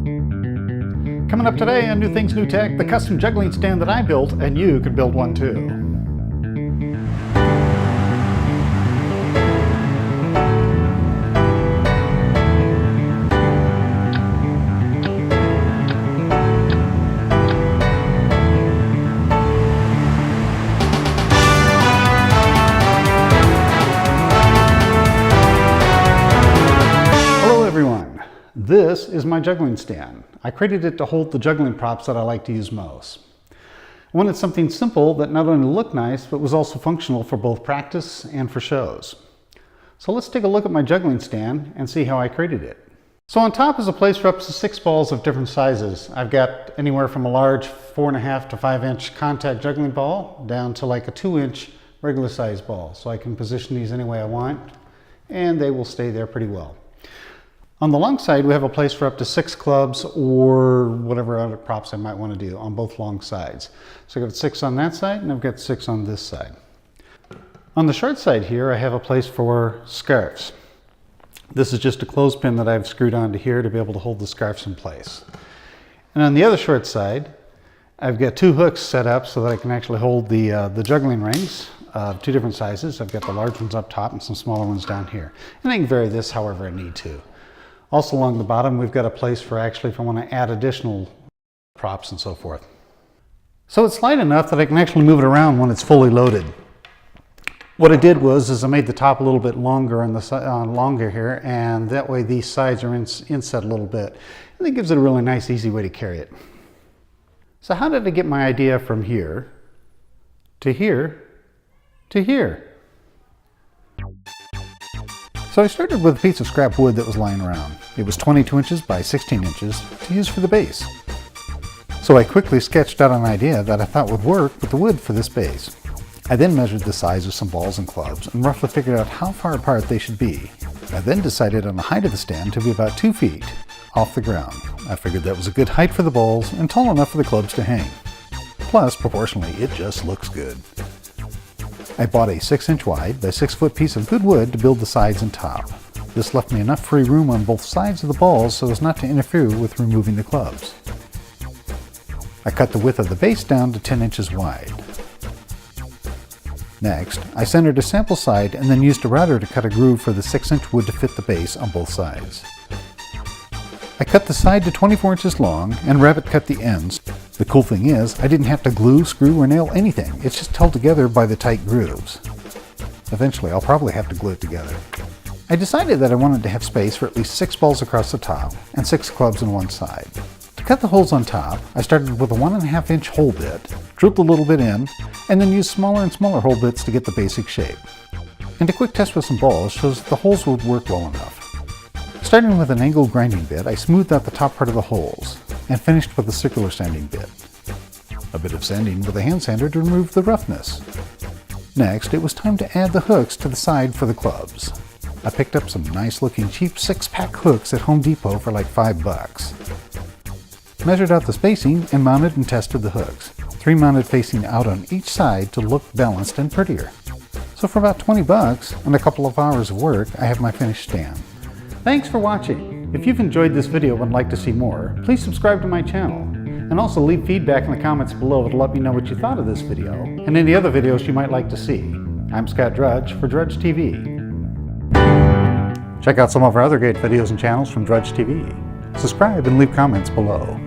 Coming up today on New Things, New Tech, the custom juggling stand that I built, and you can build one too. Hello everyone, this is my juggling stand. I created it to hold the juggling props that I like to use most. I wanted something simple that not only looked nice, but was also functional for both practice and for shows. So let's take a look at my juggling stand and see how I created it. So on top is a place for up to 6 balls of different sizes. I've got anywhere from a large 4.5 to 5 inch contact juggling ball down to like a 2-inch regular size ball. So I can position these any way I want and they will stay there pretty well. On the long side, we have a place for up to 6 clubs or whatever other props I might want to do on both long sides. So I've got 6 on that side and I've got 6 on this side. On the short side here, I have a place for scarves. This is just a clothespin that I've screwed onto here to be able to hold the scarves in place. And on the other short side, I've got 2 hooks set up so that I can actually hold the juggling rings of 2 different sizes. I've got the large ones up top and some smaller ones down here. And I can vary this however I need to. Also along the bottom, we've got a place for actually if I want to add additional props and so forth. So it's light enough that I can actually move it around when it's fully loaded. What I did was I made the top a little bit longer on the longer here, and that way these sides are inset a little bit. And it gives it a really nice, easy way to carry it. So how did I get my idea from here to here to here? So I started with a piece of scrap wood that was lying around. It was 22 inches by 16 inches to use for the base. So I quickly sketched out an idea that I thought would work with the wood for this base. I then measured the size of some balls and clubs and roughly figured out how far apart they should be. I then decided on the height of the stand to be about 2 feet off the ground. I figured that was a good height for the balls and tall enough for the clubs to hang. Plus, proportionally, it just looks good. I bought a 6-inch wide by 6-foot piece of good wood to build the sides and top. This left me enough free room on both sides of the balls so as not to interfere with removing the clubs. I cut the width of the base down to 10 inches wide. Next, I centered a sample side and then used a router to cut a groove for the 6-inch wood to fit the base on both sides. I cut the side to 24 inches long and rabbet cut the ends. The cool thing is, I didn't have to glue, screw, or nail anything. It's just held together by the tight grooves. Eventually, I'll probably have to glue it together. I decided that I wanted to have space for at least 6 balls across the top and 6 clubs on one side. To cut the holes on top, I started with a 1.5-inch hole bit, drilled a little bit in, and then used smaller and smaller hole bits to get the basic shape. And a quick test with some balls shows that the holes would work well enough. Starting with an angled grinding bit, I smoothed out the top part of the holes and finished with a circular sanding bit. A bit of sanding with a hand sander to remove the roughness. Next, it was time to add the hooks to the side for the clubs. I picked up some nice looking cheap 6-pack hooks at Home Depot for like $5. Measured out the spacing and mounted and tested the hooks. 3 mounted facing out on each side to look balanced and prettier. So for about $20 and a couple of hours of work, I have my finished stand. Thanks for watching. If you've enjoyed this video and would like to see more, please subscribe to my channel. And also leave feedback in the comments below to let me know what you thought of this video and any other videos you might like to see. I'm Scott Drudge for Drudge TV. Check out some of our other great videos and channels from Drudge TV. Subscribe and leave comments below.